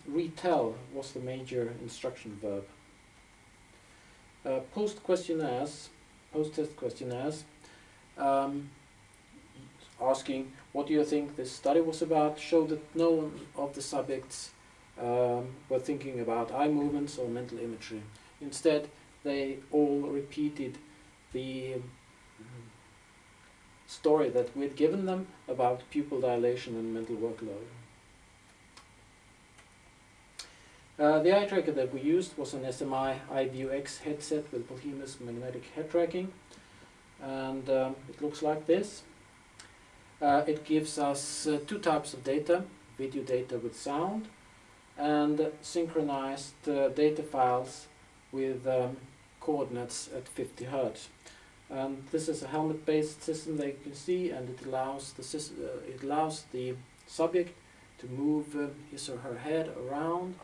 retell was the major instruction verb. Post-test questionnaires, asking what do you think this study was about, showed that no one of the subjects were thinking about eye movements or mental imagery. Instead, they all repeated the story that we'd given them about pupil dilation and mental workload. The eye tracker that we used was an SMI iViewX headset with Bohemia's magnetic head tracking, and it looks like this. It gives us two types of data: video data with sound and synchronized data files with coordinates at 50 Hz. And this is a helmet-based system that you can see, and it allows the subject to move his or her head around.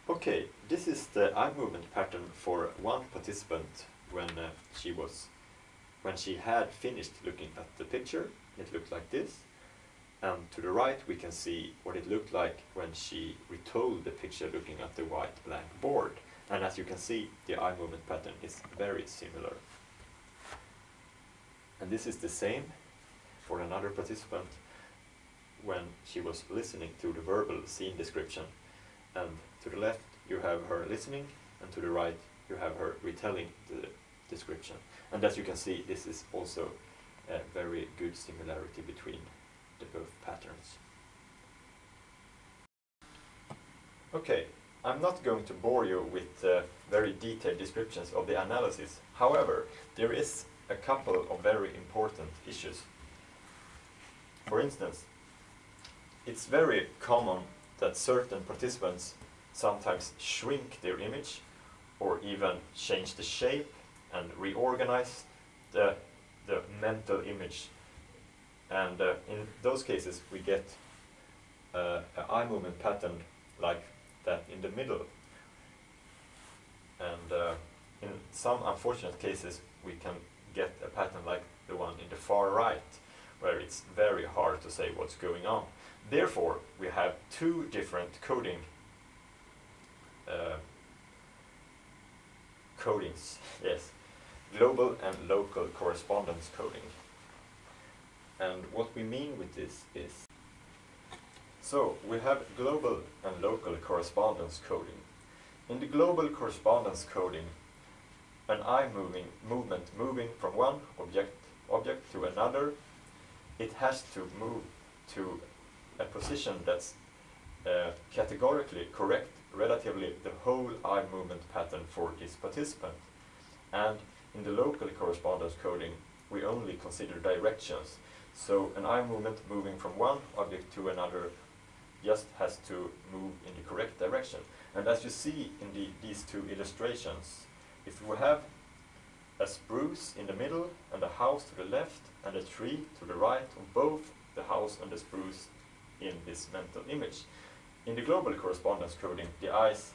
Okay, this is the eye movement pattern for one participant when she had finished looking at the picture. It looked like this, and to the right we can see what it looked like when she retold the picture looking at the white blank board. And as you can see, the eye movement pattern is very similar. And this is the same for another participant when she was listening to the verbal scene description. And to the left you have her listening, and to the right you have her retelling the description. And as you can see, this is also a very good similarity between the both patterns. Okay, I'm not going to bore you with very detailed descriptions of the analysis. However, there is a couple of very important issues. For instance, it's very common that certain participants sometimes shrink their image or even change the shape and reorganize the mental image. And in those cases we get an eye movement pattern like that in the middle. And in some unfortunate cases we can get a pattern like the one in the far right, where it's very hard to say what's going on. Therefore, we have two different codings, yes, global and local correspondence coding. And what we mean with this is, so we have global and local correspondence coding. In the global correspondence coding, an eye movement moving from one object to another, it has to move to a position that's categorically correct relatively the whole eye movement pattern for this participant. And in the local correspondence coding, we only consider directions. So an eye movement moving from one object to another just has to move in the correct direction. And as you see in these two illustrations, if we have a spruce in the middle and a house to the left and a tree to the right, of both the house and the spruce in this mental image, in the global correspondence coding, the eyes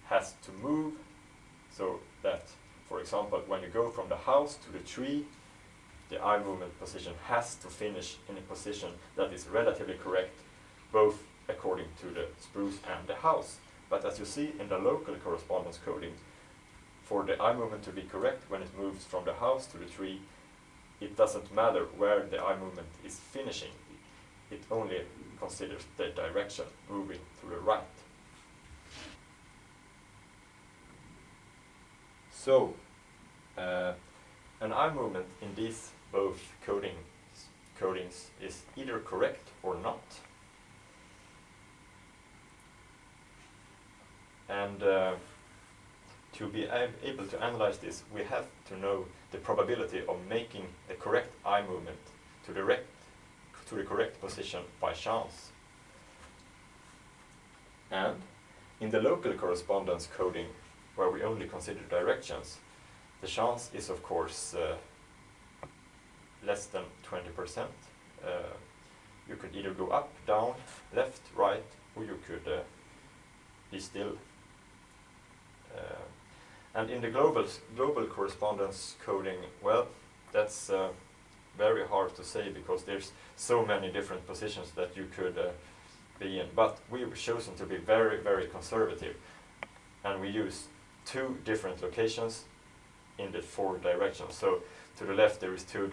has to move so that, for example, when you go from the house to the tree, the eye movement position has to finish in a position that is relatively correct, both according to the spruce and the house. But as you see in the local correspondence coding, for the eye movement to be correct when it moves from the house to the tree, it doesn't matter where the eye movement is finishing. It only considers the direction moving to the right. So, an eye movement in these both codings is either correct or not. And to be able to analyze this, we have to know the probability of making the correct eye movement to the correct position by chance. And in the local correspondence coding, where we only consider directions, the chance is of course less than 20%. You could either go up, down, left, right, or you could be still. And in the global correspondence coding, well, that's very hard to say, because there's so many different positions that you could be in, but we've chosen to be very, very conservative, and we use 2 different locations in the 4 directions. So to the left there is 2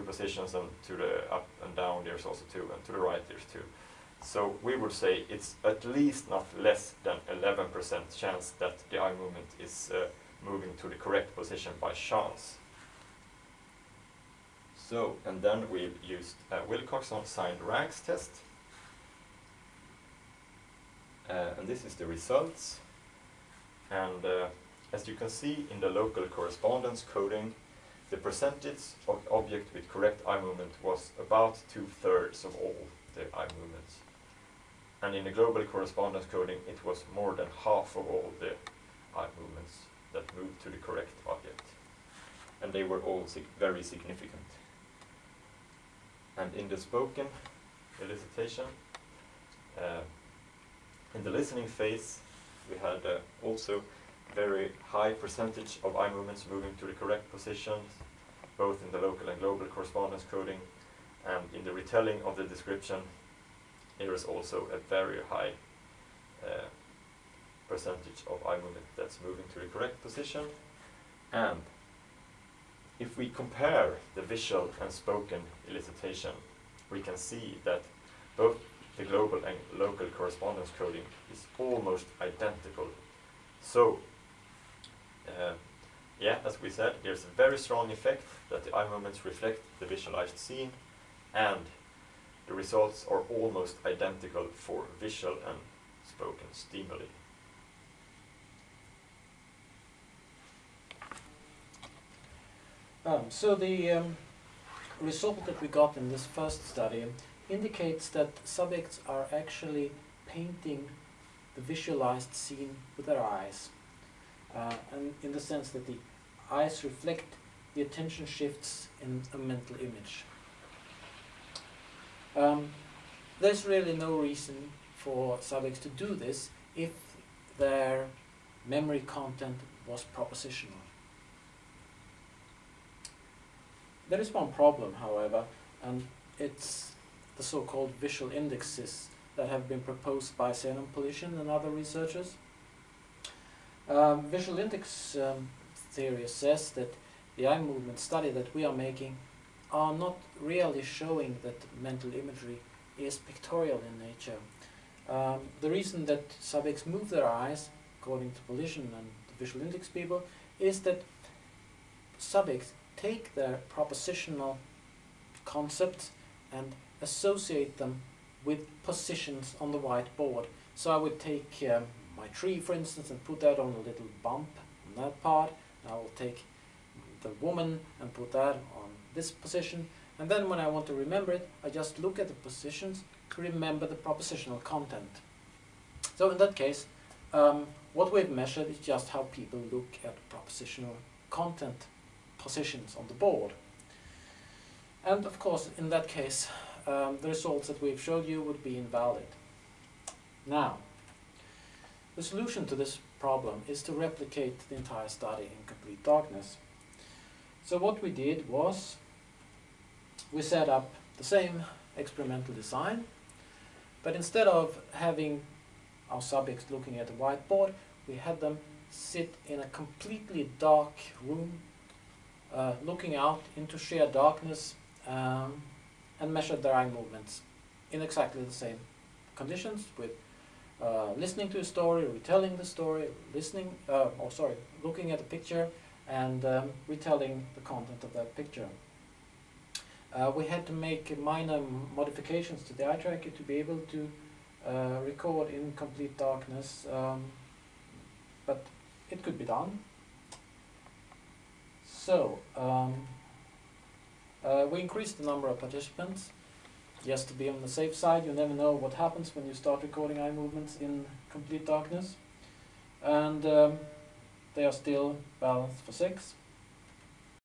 positions, and to the up and down there's also 2, and to the right there's 2. So we would say it's at least not less than 11% chance that the eye movement is moving to the correct position by chance. So, and then we've used Wilcoxon signed ranks test. And this is the results. And as you can see in the local correspondence coding, the percentage of object with correct eye movement was about 2/3 of all the eye movements. And in the global correspondence coding, it was more than half of all the eye movements that moved to the correct object. And they were all very significant. And in the spoken elicitation, in the listening phase, we had also very high percentage of eye movements moving to the correct positions, both in the local and global correspondence coding. And in the retelling of the description, there is also a very high percentage of eye movement that's moving to the correct position. And if we compare the visual and spoken elicitation, we can see that both the global and local correspondence coding is almost identical. So, yeah, as we said, there's a very strong effect that the eye movements reflect the visualized scene, and the results are almost identical for visual and spoken stimuli. So the result that we got in this first study indicates that subjects are actually painting the visualized scene with their eyes, and in the sense that the eyes reflect the attention shifts in a mental image. There's really no reason for subjects to do this if their memory content was propositional. There is one problem, however, and it's the so-called visual indexes that have been proposed by Zenon Polishin and other researchers. Visual index theory says that the eye movement study that we are making are not really showing that mental imagery is pictorial in nature. The reason that subjects move their eyes, according to Polishin and the visual index people, is that subjects take their propositional concepts and associate them with positions on the whiteboard. So I would take my tree, for instance, and put that on a little bump on that part. I will take the woman and put that on this position. And then when I want to remember it, I just look at the positions to remember the propositional content. So in that case, what we've measured is just how people look at propositional content positions on the board. And of course, in that case, the results that we've showed you would be invalid. Now, the solution to this problem is to replicate the entire study in complete darkness. So what we did was, we set up the same experimental design, but instead of having our subjects looking at a whiteboard, we had them sit in a completely dark room, looking out into sheer darkness, and measured their eye movements in exactly the same conditions, with listening to a story, retelling the story, looking at a picture and retelling the content of that picture. We had to make minor modifications to the eye tracker to be able to record in complete darkness, but it could be done. So, we increased the number of participants, just to be on the safe side. You never know what happens when you start recording eye movements in complete darkness. And they are still balanced for 6.